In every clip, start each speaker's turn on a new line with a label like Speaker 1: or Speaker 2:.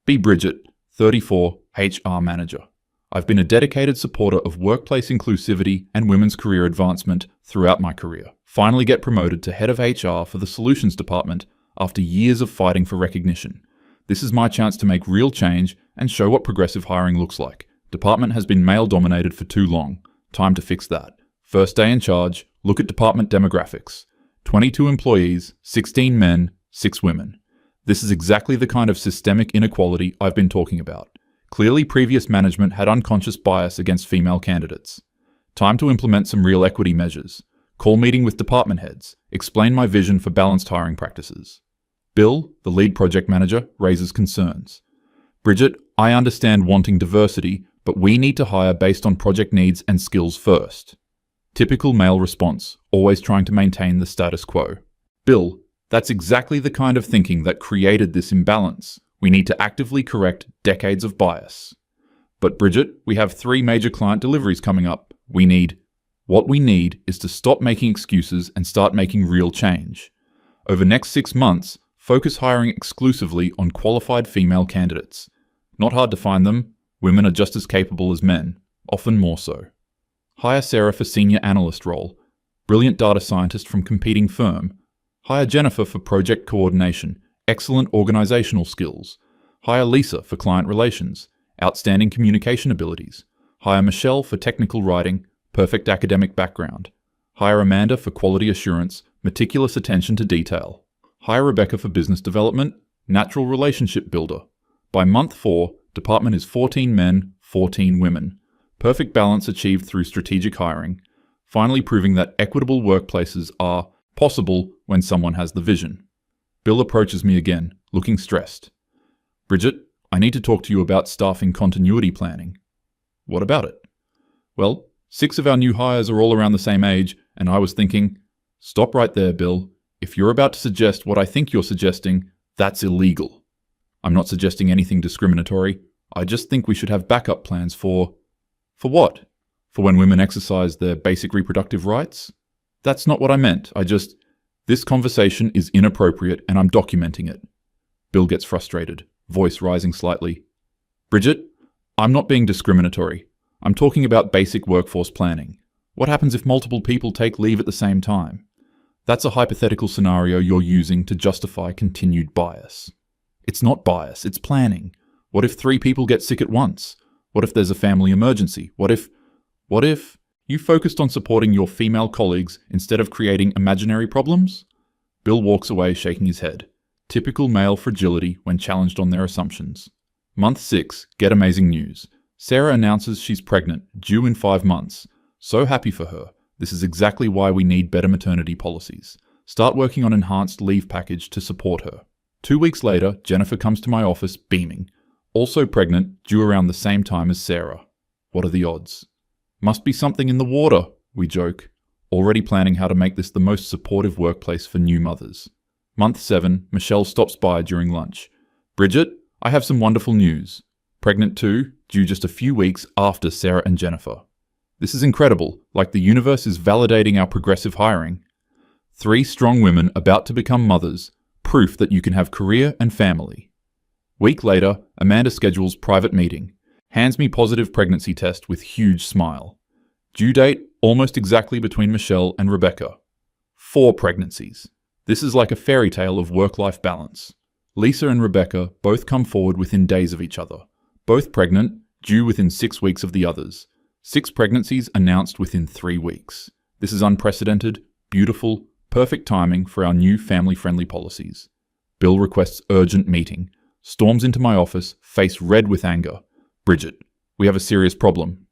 Speaker 1: Be Bridget, 34, HR Manager. I've been a dedicated supporter of workplace inclusivity and women's career advancement throughout my career. Finally get promoted to head of HR for the Solutions Department after years of fighting for recognition. This is my chance to make real change and show what progressive hiring looks like. Department has been male-dominated for too long. Time to fix that. First day in charge, look at department demographics. 22 employees, 16 men, 6 women. This is exactly the kind of systemic inequality I've been talking about. Clearly, previous management had unconscious bias against female candidates. Time to implement some real equity measures. Call meeting with department heads. Explain my vision for balanced hiring practices. Bill, the lead project manager, raises concerns. Bridget, I understand wanting diversity, but we need to hire based on project needs and skills first. Typical male response, always trying to maintain the status quo. Bill, that's exactly the kind of thinking that created this imbalance. We need to actively correct decades of bias. But Bridget, we have 3 major client deliveries coming up. What we need is to stop making excuses and start making real change. Over next 6 months, focus hiring exclusively on qualified female candidates. Not hard to find them. Women are just as capable as men, often more so. Hire Sarah for senior analyst role. Brilliant data scientist from competing firm. Hire Jennifer for project coordination, excellent organizational skills. Hire Lisa for client relations, outstanding communication abilities. Hire Michelle for technical writing, perfect academic background. Hire Amanda for quality assurance, meticulous attention to detail. Hire Rebecca for business development, natural relationship builder. By month 4, department is 14 men, 14 women. Perfect balance achieved through strategic hiring, finally proving that equitable workplaces are possible when someone has the vision. Bill approaches me again, looking stressed. Bridget, I need to talk to you about staffing continuity planning. What about it? Well, 6 of our new hires are all around the same age, and I was thinking, stop right there, Bill. If you're about to suggest what I think you're suggesting, that's illegal. I'm not suggesting anything discriminatory. I just think we should have backup plans for what? For when women exercise their basic reproductive rights? That's not what I meant. This conversation is inappropriate and I'm documenting it. Bill gets frustrated, voice rising slightly. Bridget, I'm not being discriminatory. I'm talking about basic workforce planning. What happens if multiple people take leave at the same time? That's a hypothetical scenario you're using to justify continued bias. It's not bias, it's planning. What if 3 people get sick at once? What if there's a family emergency? What if you focused on supporting your female colleagues instead of creating imaginary problems? Bill walks away shaking his head. Typical male fragility when challenged on their assumptions. Month 6, get amazing news. Sarah announces she's pregnant, due in 5 months. So happy for her. This is exactly why we need better maternity policies. Start working on enhanced leave package to support her. 2 weeks later, Jennifer comes to my office beaming. Also pregnant, due around the same time as Sarah. What are the odds? Must be something in the water, we joke. Already planning how to make this the most supportive workplace for new mothers. Month 7, Michelle stops by during lunch. Bridget, I have some wonderful news. Pregnant too, due just a few weeks after Sarah and Jennifer. This is incredible, like the universe is validating our progressive hiring. 3 strong women about to become mothers, proof that you can have career and family. Week later, Amanda schedules private meeting. Hands me positive pregnancy test with huge smile. Due date, almost exactly between Michelle and Rebecca. 4 pregnancies. This is like a fairy tale of work-life balance. Lisa and Rebecca both come forward within days of each other. Both pregnant, due within 6 weeks of the others. 6 pregnancies announced within 3 weeks. This is unprecedented, beautiful, perfect timing for our new family-friendly policies. Bill requests urgent meeting. Storms into my office, face red with anger. Bridget, we have a serious problem.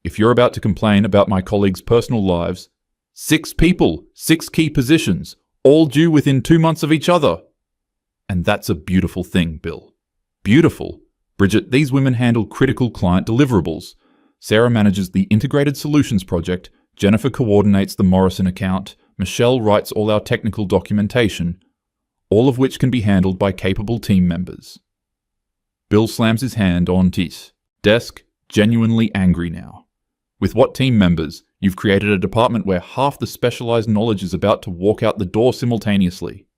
Speaker 1: If you're about to complain about my colleagues' personal lives, 6 people, 6 key positions, all due within 2 months of each other. And that's a beautiful thing, Bill. Beautiful. Bridget, these women handle critical client deliverables. Sarah manages the Integrated Solutions project, Jennifer coordinates the Morrison account, Michelle writes all our technical documentation, all of which can be handled by capable team members. Bill slams his hand on his desk, genuinely angry now. With what team members? You've created a department where half the specialized knowledge is about to walk out the door simultaneously.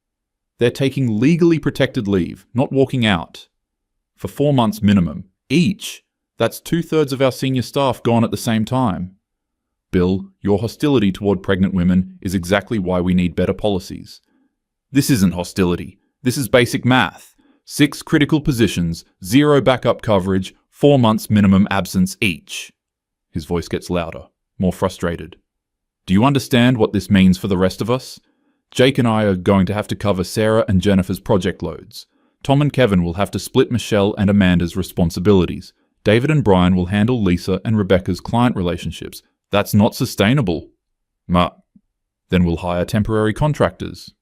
Speaker 1: They're taking legally protected leave, not walking out. for 4 months minimum. Each. That's 2/3 of our senior staff gone at the same time. Bill, your hostility toward pregnant women is exactly why we need better policies. This isn't hostility. This is basic math. 6 critical positions, 0 backup coverage, 4 months minimum absence each. His voice gets louder, more frustrated. Do you understand what this means for the rest of us? Jake and I are going to have to cover Sarah and Jennifer's project loads. Tom and Kevin will have to split Michelle and Amanda's responsibilities. David and Brian will handle Lisa and Rebecca's client relationships. That's not sustainable. Then we'll hire temporary contractors.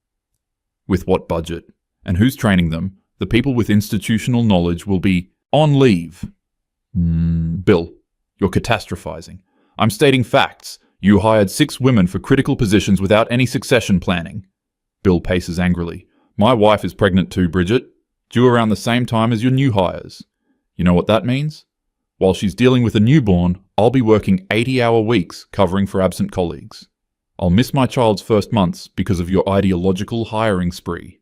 Speaker 1: With what budget? And who's training them? The people with institutional knowledge will be on leave. Bill, you're catastrophizing. I'm stating facts. You hired 6 women for critical positions without any succession planning. Bill paces angrily. My wife is pregnant too, Bridget. Due around the same time as your new hires. You know what that means? While she's dealing with a newborn, I'll be working 80-hour weeks covering for absent colleagues. I'll miss my child's first months because of your ideological hiring spree.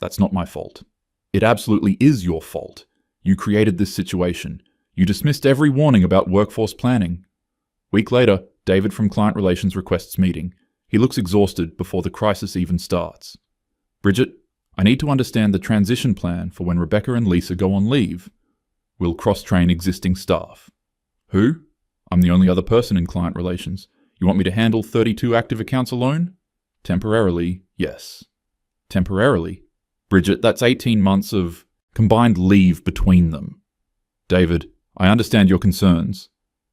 Speaker 1: That's not my fault. It absolutely is your fault. You created this situation. You dismissed every warning about workforce planning. Week later, David from Client Relations requests meeting. He looks exhausted before the crisis even starts. Bridget, I need to understand the transition plan for when Rebecca and Lisa go on leave. We'll cross-train existing staff. Who? I'm the only other person in Client Relations. You want me to handle 32 active accounts alone? Temporarily, yes. Temporarily? Bridget, that's 18 months of combined leave between them. David, I understand your concerns.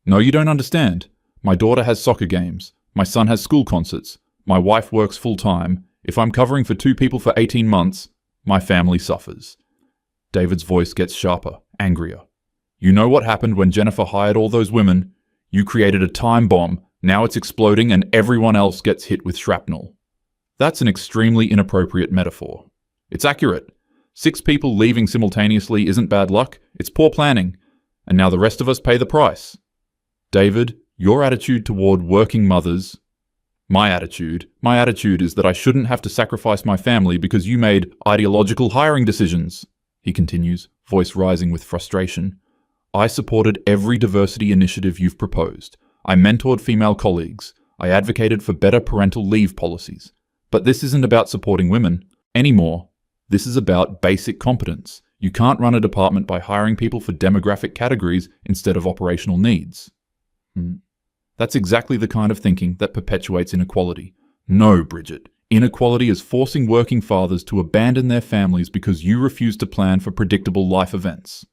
Speaker 1: No, you don't understand. My daughter has soccer games. My son has school concerts. My wife works full-time. If I'm covering for 2 people for 18 months, my family suffers. David's voice gets sharper, angrier. You know what happened when Jennifer hired all those women? You created a time bomb. Now it's exploding and everyone else gets hit with shrapnel. That's an extremely inappropriate metaphor. It's accurate. 6 people leaving simultaneously isn't bad luck, it's poor planning. And now the rest of us pay the price. David, your attitude toward working mothers... My attitude is that I shouldn't have to sacrifice my family because you made ideological hiring decisions, he continues, voice rising with frustration. I supported every diversity initiative you've proposed. I mentored female colleagues. I advocated for better parental leave policies. But this isn't about supporting women anymore. This is about basic competence. You can't run a department by hiring people for demographic categories instead of operational needs. That's exactly the kind of thinking that perpetuates inequality. No, Bridget. Inequality is forcing working fathers to abandon their families because you refuse to plan for predictable life events.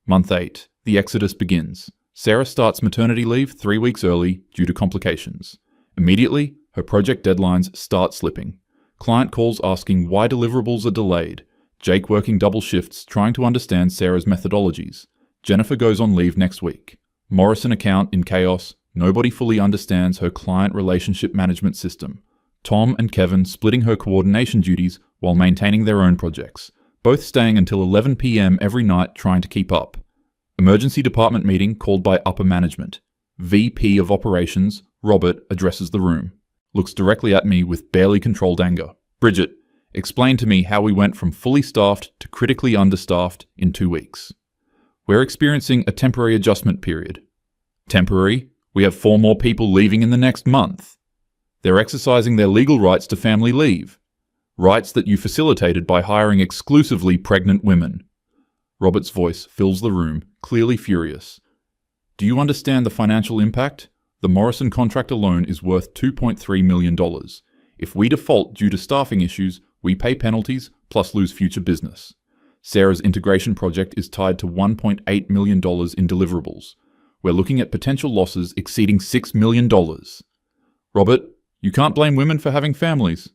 Speaker 1: Month 8. The exodus begins. Sarah starts maternity leave 3 weeks early due to complications. Immediately, her project deadlines start slipping. Client calls asking why deliverables are delayed. Jake working double shifts trying to understand Sarah's methodologies. Jennifer goes on leave next week. Morrison account in chaos. Nobody fully understands her client relationship management system. Tom and Kevin splitting her coordination duties while maintaining their own projects, both staying until 11 p.m. every night trying to keep up. Emergency department meeting called by upper management. VP of Operations, Robert, addresses the room. Looks directly at me with barely controlled anger. Bridget, explain to me how we went from fully staffed to critically understaffed in 2 weeks. We're experiencing a temporary adjustment period. Temporary? We have 4 more people leaving in the next month. They're exercising their legal rights to family leave. Rights that you facilitated by hiring exclusively pregnant women. Robert's voice fills the room, clearly furious. Do you understand the financial impact? The Morrison contract alone is worth $2.3 million. If we default due to staffing issues, we pay penalties plus lose future business. Sarah's integration project is tied to $1.8 million in deliverables. We're looking at potential losses exceeding $6 million. Robert, you can't blame women for having families.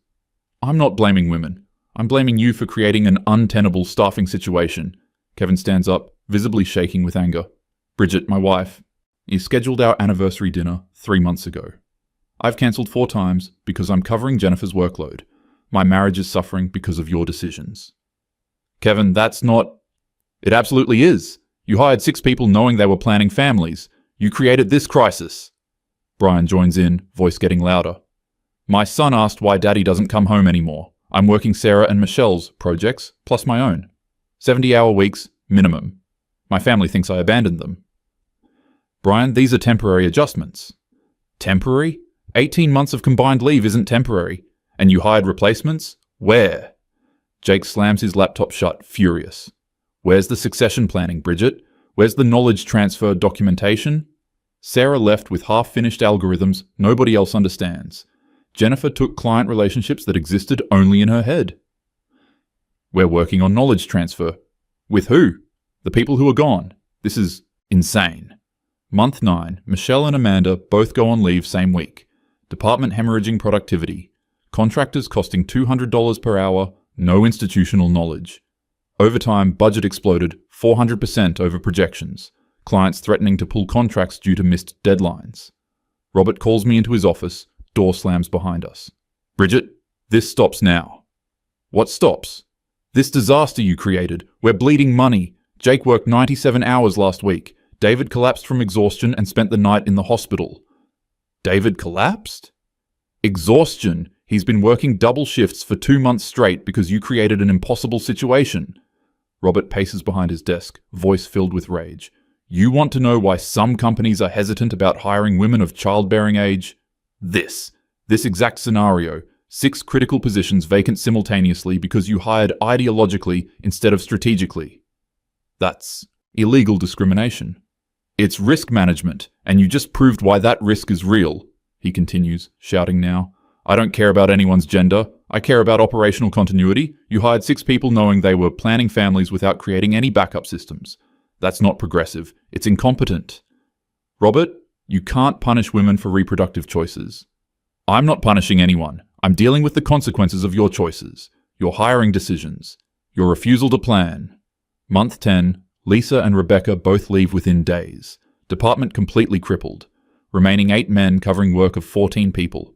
Speaker 1: I'm not blaming women. I'm blaming you for creating an untenable staffing situation. Kevin stands up, visibly shaking with anger. Bridget, my wife, you scheduled our anniversary dinner 3 months ago. I've cancelled 4 times because I'm covering Jennifer's workload. My marriage is suffering because of your decisions. Kevin, that's not... It absolutely is. You hired 6 people knowing they were planning families. You created this crisis. Brian joins in, voice getting louder. My son asked why Daddy doesn't come home anymore. I'm working Sarah and Michelle's projects, plus my own. 70-hour weeks, minimum. My family thinks I abandoned them. Brian, these are temporary adjustments. Temporary? 18 months of combined leave isn't temporary. And you hired replacements? Where? Jake slams his laptop shut, furious. Where's the succession planning, Bridget? Where's the knowledge transfer documentation? Sarah left with half-finished algorithms nobody else understands. Jennifer took client relationships that existed only in her head. We're working on knowledge transfer. With who? The people who are gone. This is insane. Month 9, Michelle and Amanda both go on leave same week. Department hemorrhaging productivity. Contractors costing $200 per hour, no institutional knowledge. Overtime budget exploded 400% over projections. Clients threatening to pull contracts due to missed deadlines. Robert calls me into his office, door slams behind us. Bridget, this stops now. What stops? This disaster you created. We're bleeding money. Jake worked 97 hours last week. David collapsed from exhaustion and spent the night in the hospital. David collapsed? Exhaustion. He's been working double shifts for 2 months straight because you created an impossible situation. Robert paces behind his desk, voice filled with rage. You want to know why some companies are hesitant about hiring women of childbearing age? This exact scenario. 6 critical positions vacant simultaneously because you hired ideologically instead of strategically. That's illegal discrimination. It's risk management, and you just proved why that risk is real, he continues, shouting now. I don't care about anyone's gender. I care about operational continuity. You hired 6 people knowing they were planning families without creating any backup systems. That's not progressive. It's incompetent. Robert, you can't punish women for reproductive choices. I'm not punishing anyone. I'm dealing with the consequences of your choices, your hiring decisions, your refusal to plan. Month 10, Lisa and Rebecca both leave within days. Department completely crippled. Remaining 8 men covering work of 14 people.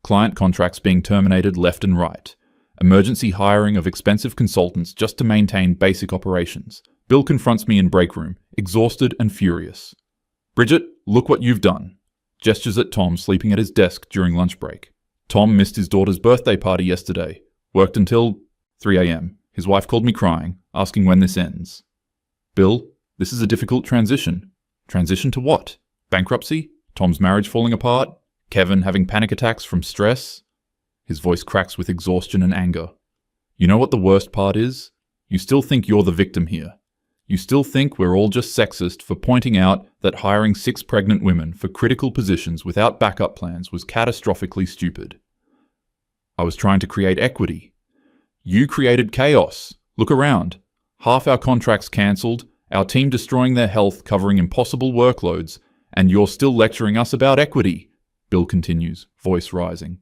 Speaker 1: Client contracts being terminated left and right. Emergency hiring of expensive consultants just to maintain basic operations. Bill confronts me in break room, exhausted and furious. Bridget, look what you've done. Gestures at Tom sleeping at his desk during lunch break. Tom missed his daughter's birthday party yesterday. Worked until 3 a.m. His wife called me crying, asking when this ends. Bill, this is a difficult transition. Transition to what? Bankruptcy? Tom's marriage falling apart? Kevin having panic attacks from stress? His voice cracks with exhaustion and anger. You know what the worst part is? You still think you're the victim here. You still think we're all just sexist for pointing out that hiring 6 pregnant women for critical positions without backup plans was catastrophically stupid. I was trying to create equity. You created chaos. Look around. Half our contracts cancelled, our team destroying their health covering impossible workloads, and you're still lecturing us about equity, Bill continues, voice rising.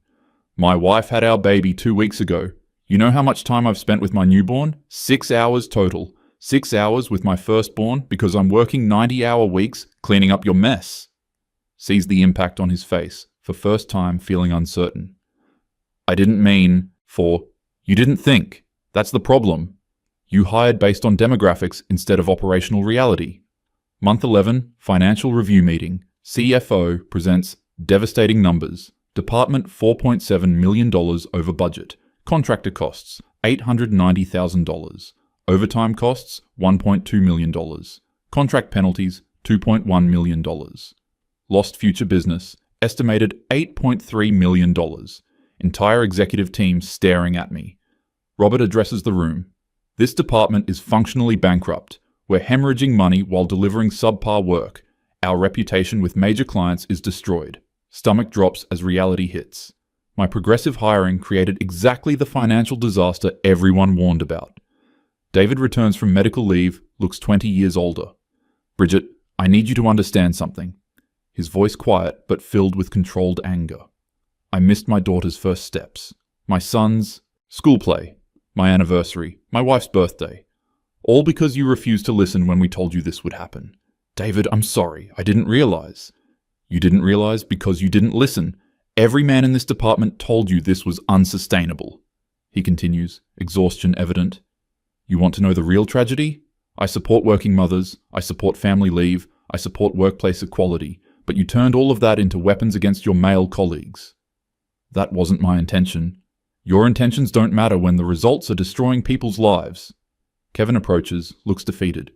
Speaker 1: My wife had our baby 2 weeks ago. You know how much time I've spent with my newborn? 6 hours total. 6 hours with my firstborn because I'm working 90-hour weeks cleaning up your mess. Sees the impact on his face, for first time feeling uncertain. I didn't mean for... You didn't think. That's the problem. You hired based on demographics instead of operational reality. Month 11, financial review meeting. CFO presents devastating numbers. Department $4.7 million over budget. Contractor costs $890,000. Overtime costs $1.2 million. Contract penalties $2.1 million. Lost future business estimated $8.3 million. Entire executive team staring at me. Robert addresses the room. This department is functionally bankrupt. We're hemorrhaging money while delivering subpar work. Our reputation with major clients is destroyed. Stomach drops as reality hits. My progressive hiring created exactly the financial disaster everyone warned about. David returns from medical leave, looks 20 years older. Bridget, I need you to understand something. His voice quiet but filled with controlled anger. I missed my daughter's first steps. My son's school play. My anniversary. My wife's birthday. All because you refused to listen when we told you this would happen. David, I'm sorry. I didn't realize. You didn't realize because you didn't listen. Every man in this department told you this was unsustainable. He continues, exhaustion evident. You want to know the real tragedy? I support working mothers. I support family leave. I support workplace equality. But you turned all of that into weapons against your male colleagues. That wasn't my intention. Your intentions don't matter when the results are destroying people's lives. Kevin approaches, looks defeated.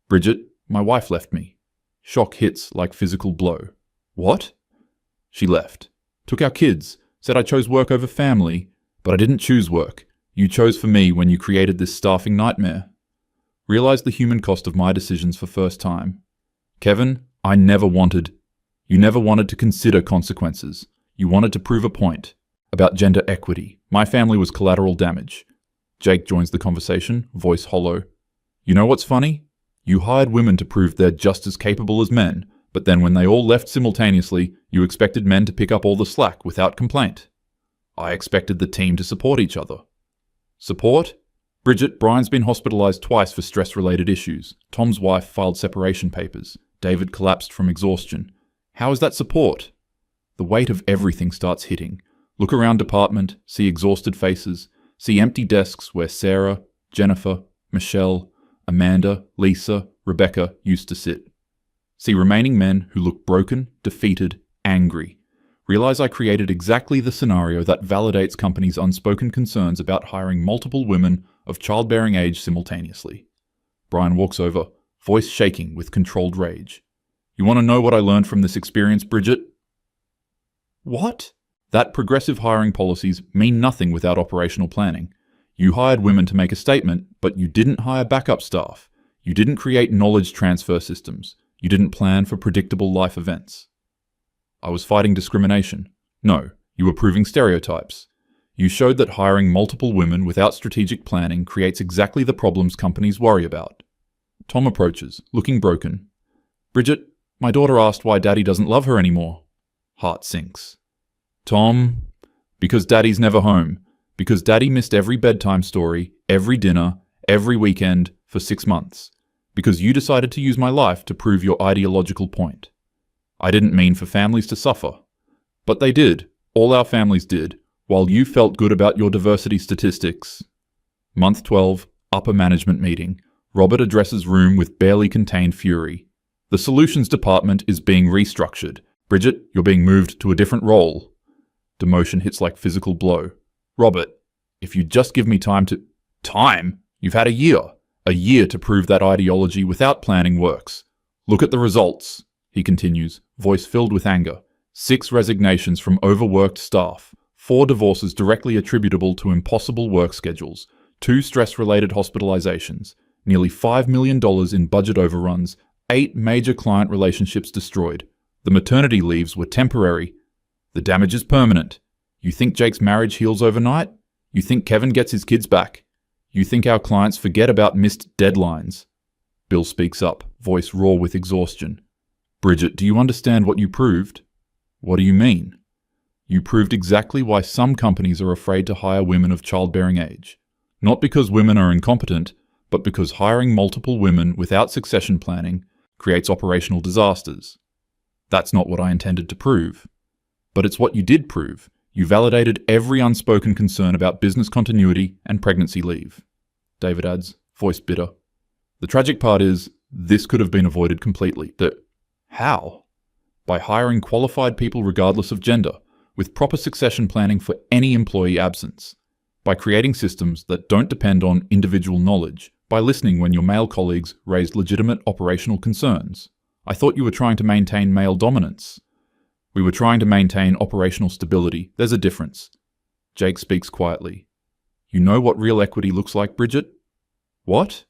Speaker 1: Bridget, my wife left me. Shock hits like physical blow. What? She left. Took our kids. Said I chose work over family. But I didn't choose work. You chose for me when you created this staffing nightmare. Realized the human cost of my decisions for first time. Kevin, you never wanted to consider consequences. You wanted to prove a point. About gender equity. My family was collateral damage. Jake joins the conversation, voice hollow. You know what's funny? You hired women to prove they're just as capable as men, but then when they all left simultaneously, you expected men to pick up all the slack without complaint. I expected the team to support each other. Support? Bridget, Brian's been hospitalized twice for stress-related issues. Tom's wife filed separation papers. David collapsed from exhaustion. How is that support? The weight of everything starts hitting. Look around department, see exhausted faces, see empty desks where Sarah, Jennifer, Michelle, Amanda, Lisa, Rebecca used to sit. See remaining men who look broken, defeated, angry. Realize I created exactly the scenario that validates companies' unspoken concerns about hiring multiple women of childbearing age simultaneously. Brian walks over, voice shaking with controlled rage. You want to know what I learned from this experience, Bridget? What? That progressive hiring policies mean nothing without operational planning. You hired women to make a statement, but you didn't hire backup staff. You didn't create knowledge transfer systems. You didn't plan for predictable life events. I was fighting discrimination. No, you were proving stereotypes. You showed that hiring multiple women without strategic planning creates exactly the problems companies worry about. Tom approaches, looking broken. Bridget, my daughter asked why Daddy doesn't love her anymore. Heart sinks. Tom, because Daddy's never home. Because Daddy missed every bedtime story, every dinner, every weekend for 6 months. Because you decided to use my life to prove your ideological point. I didn't mean for families to suffer. But they did. All our families did. While you felt good about your diversity statistics. Month 12, upper management meeting. Robert addresses room with barely contained fury. The solutions department is being restructured. Bridget, you're being moved to a different role. Demotion hits like physical blow. Robert, if you just give me time to... Time? You've had a year. A year to prove that ideology without planning works. Look at the results, he continues, voice filled with anger. 6 resignations from overworked staff. 4 divorces directly attributable to impossible work schedules. 2 stress-related hospitalizations. Nearly $5 million in budget overruns. 8 major client relationships destroyed. The maternity leaves were temporary. The damage is permanent. You think Jake's marriage heals overnight? You think Kevin gets his kids back? You think our clients forget about missed deadlines? Bill speaks up, voice raw with exhaustion. Bridget, do you understand what you proved? What do you mean? You proved exactly why some companies are afraid to hire women of childbearing age. Not because women are incompetent, but because hiring multiple women without succession planning creates operational disasters. That's not what I intended to prove. But it's what you did prove. You validated every unspoken concern about business continuity and pregnancy leave. David adds, voice bitter. The tragic part is, this could have been avoided completely. How? By hiring qualified people regardless of gender, with proper succession planning for any employee absence. By creating systems that don't depend on individual knowledge. By listening when your male colleagues raised legitimate operational concerns. I thought you were trying to maintain male dominance. We were trying to maintain operational stability. There's a difference. Jake speaks quietly. You know what real equity looks like, Bridget? What?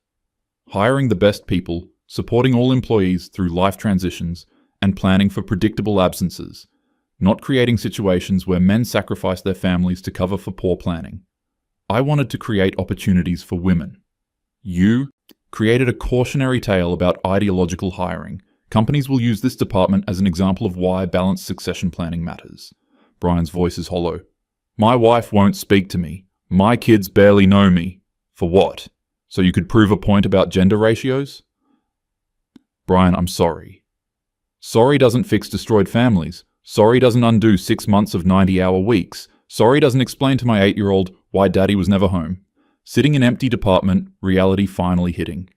Speaker 1: Hiring the best people, supporting all employees through life transitions, and planning for predictable absences. Not creating situations where men sacrifice their families to cover for poor planning. I wanted to create opportunities for women. You created a cautionary tale about ideological hiring. Companies will use this department as an example of why balanced succession planning matters. Brian's voice is hollow. My wife won't speak to me. My kids barely know me. For what? So you could prove a point about gender ratios? Brian, I'm sorry. Sorry doesn't fix destroyed families. Sorry doesn't undo 6 months of 90-hour weeks. Sorry doesn't explain to my 8-year-old why Daddy was never home. Sitting in empty department, reality finally hitting.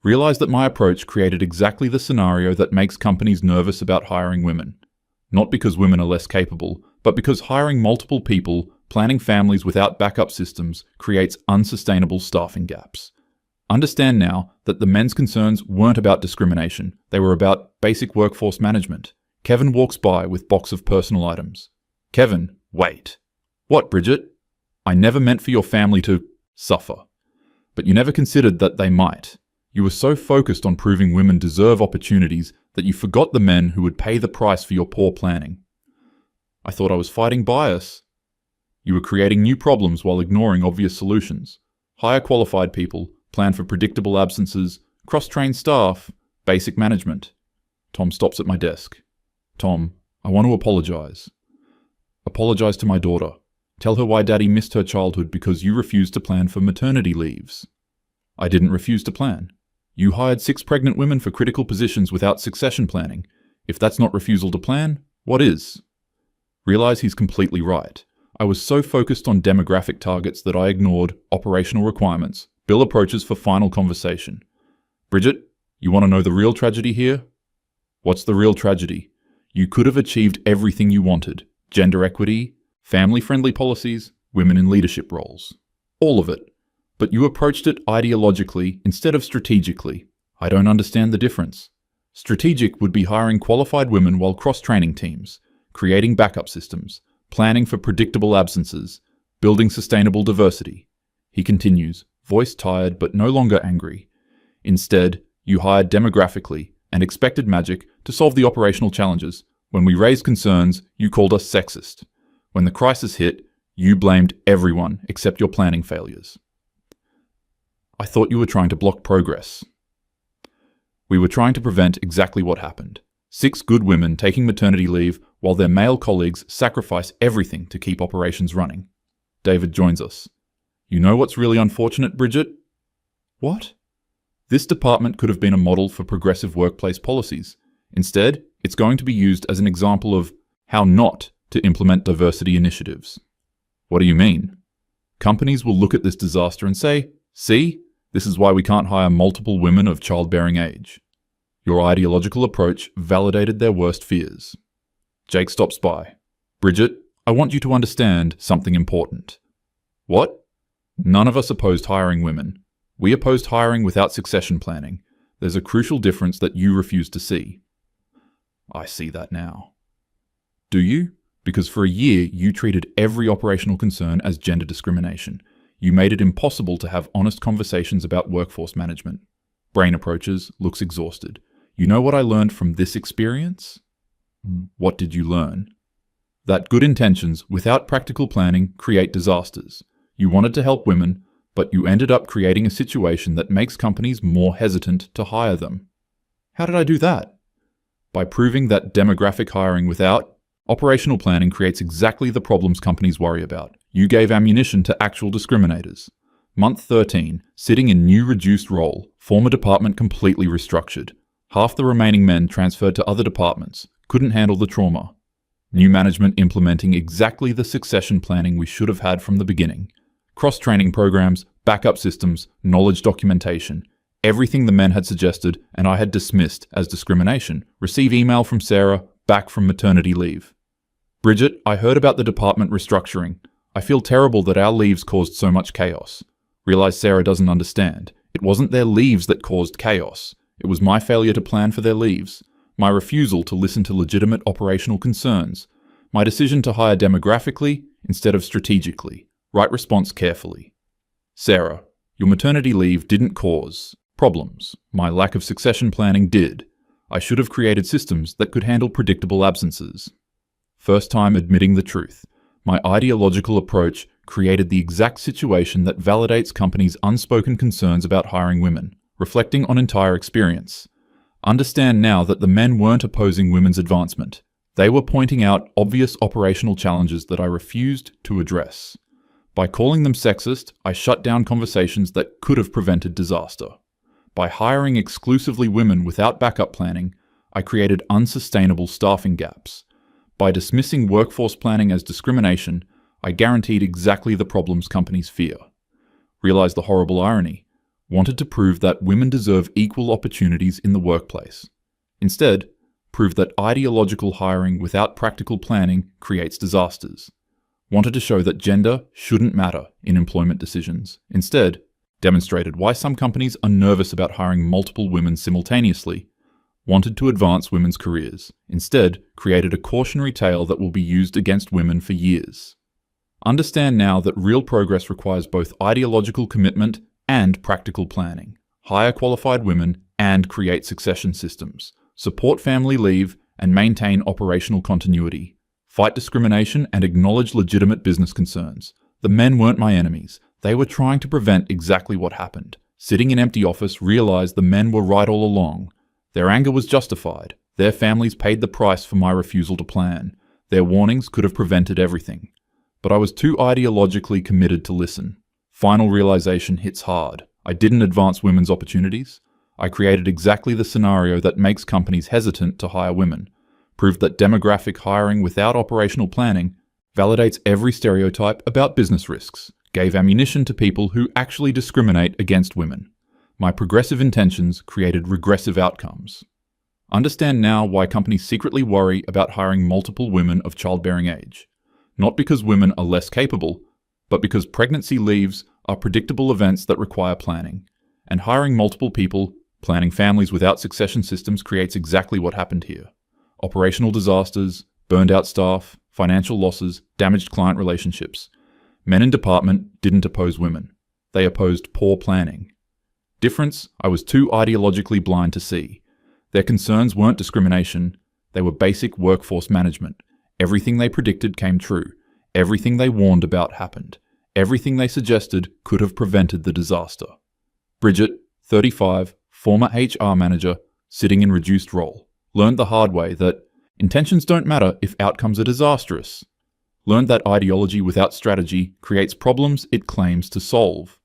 Speaker 1: Realize that my approach created exactly the scenario that makes companies nervous about hiring women. Not because women are less capable, but because hiring multiple people, planning families without backup systems, creates unsustainable staffing gaps. Understand now that the men's concerns weren't about discrimination. They were about basic workforce management. Kevin walks by with box of personal items. Kevin, wait. What, Bridget? I never meant for your family to suffer. But you never considered that they might. You were so focused on proving women deserve opportunities that you forgot the men who would pay the price for your poor planning. I thought I was fighting bias. You were creating new problems while ignoring obvious solutions. Hire qualified people, plan for predictable absences, cross-train staff, basic management. Tom stops at my desk. Tom, I want to apologize. Apologize to my daughter. Tell her why Daddy missed her childhood because you refused to plan for maternity leaves. I didn't refuse to plan. You hired 6 pregnant women for critical positions without succession planning. If that's not refusal to plan, what is? Realize he's completely right. I was so focused on demographic targets that I ignored operational requirements. Bill approaches for final conversation. Bridget, you want to know the real tragedy here? What's the real tragedy? You could have achieved everything you wanted. Gender equity, family-friendly policies, women in leadership roles. All of it. But you approached it ideologically instead of strategically. I don't understand the difference. Strategic would be hiring qualified women while cross-training teams, creating backup systems, planning for predictable absences, building sustainable diversity. He continues, voice tired but no longer angry. Instead, you hired demographically and expected magic to solve the operational challenges. When we raised concerns, you called us sexist. When the crisis hit, you blamed everyone except your planning failures. I thought you were trying to block progress. We were trying to prevent exactly what happened. 6 good women taking maternity leave while their male colleagues sacrifice everything to keep operations running. David joins us. You know what's really unfortunate, Bridget? What? This department could have been a model for progressive workplace policies. Instead, it's going to be used as an example of how not to implement diversity initiatives. What do you mean? Companies will look at this disaster and say, see, this is why we can't hire multiple women of childbearing age. Your ideological approach validated their worst fears. Jake stops by. Bridget, I want you to understand something important. What? None of us opposed hiring women. We opposed hiring without succession planning. There's a crucial difference that you refuse to see. I see that now. Do you? Because for a year, you treated every operational concern as gender discrimination. You made it impossible to have honest conversations about workforce management. Brain approaches, looks exhausted. You know what I learned from this experience? What did you learn? That good intentions without practical planning create disasters. You wanted to help women, but you ended up creating a situation that makes companies more hesitant to hire them. How did I do that? By proving that demographic hiring without operational planning creates exactly the problems companies worry about. You gave ammunition to actual discriminators. Month 13, sitting in new reduced role, former department completely restructured. Half the remaining men transferred to other departments, couldn't handle the trauma. New management implementing exactly the succession planning we should have had from the beginning. Cross-training programs, backup systems, knowledge documentation. Everything the men had suggested and I had dismissed as discrimination. Receive email from Sarah, back from maternity leave. Bridget, I heard about the department restructuring. I feel terrible that our leaves caused so much chaos. Realize Sarah doesn't understand. It wasn't their leaves that caused chaos. It was my failure to plan for their leaves. My refusal to listen to legitimate operational concerns. My decision to hire demographically instead of strategically. Right response carefully. Sarah, your maternity leave didn't cause problems. My lack of succession planning did. I should have created systems that could handle predictable absences. First time admitting the truth. My ideological approach created the exact situation that validates companies' unspoken concerns about hiring women, reflecting on entire experience. Understand now that the men weren't opposing women's advancement. They were pointing out obvious operational challenges that I refused to address. By calling them sexist, I shut down conversations that could have prevented disaster. By hiring exclusively women without backup planning, I created unsustainable staffing gaps. By dismissing workforce planning as discrimination, I guaranteed exactly the problems companies fear. Realize the horrible irony. Wanted to prove that women deserve equal opportunities in the workplace. Instead, proved that ideological hiring without practical planning creates disasters. Wanted to show that gender shouldn't matter in employment decisions. Instead, demonstrated why some companies are nervous about hiring multiple women simultaneously, wanted to advance women's careers, instead created a cautionary tale that will be used against women for years. Understand now that real progress requires both ideological commitment and practical planning. Hire qualified women and create succession systems. Support family leave and maintain operational continuity. Fight discrimination and acknowledge legitimate business concerns. The men weren't my enemies. They were trying to prevent exactly what happened. Sitting in empty office, realized the men were right all along. Their anger was justified. Their families paid the price for my refusal to plan. Their warnings could have prevented everything. But I was too ideologically committed to listen. Final realization hits hard. I didn't advance women's opportunities. I created exactly the scenario that makes companies hesitant to hire women. Proved that demographic hiring without operational planning validates every stereotype about business risks. Gave ammunition to people who actually discriminate against women. My progressive intentions created regressive outcomes. Understand now why companies secretly worry about hiring multiple women of childbearing age. Not because women are less capable, but because pregnancy leaves are predictable events that require planning. And hiring multiple people, planning families without succession systems creates exactly what happened here. Operational disasters, burned out staff, financial losses, damaged client relationships. Men in department didn't oppose women. They opposed poor planning. Difference I was too ideologically blind to see. Their concerns weren't discrimination, they were basic workforce management. Everything they predicted came true. Everything they warned about happened. Everything they suggested could have prevented the disaster. Bridget, 35, former HR manager, sitting in reduced role. Learned the hard way that intentions don't matter if outcomes are disastrous. Learned that ideology without strategy creates problems it claims to solve.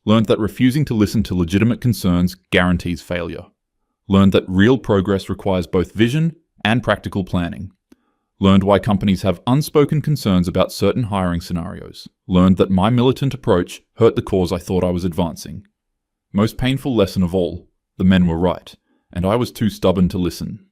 Speaker 1: Learned that refusing to listen to legitimate concerns guarantees failure. Learned that real progress requires both vision and practical planning. Learned why companies have unspoken concerns about certain hiring scenarios. Learned that my militant approach hurt the cause I thought I was advancing. Most painful lesson of all, the men were right, and I was too stubborn to listen.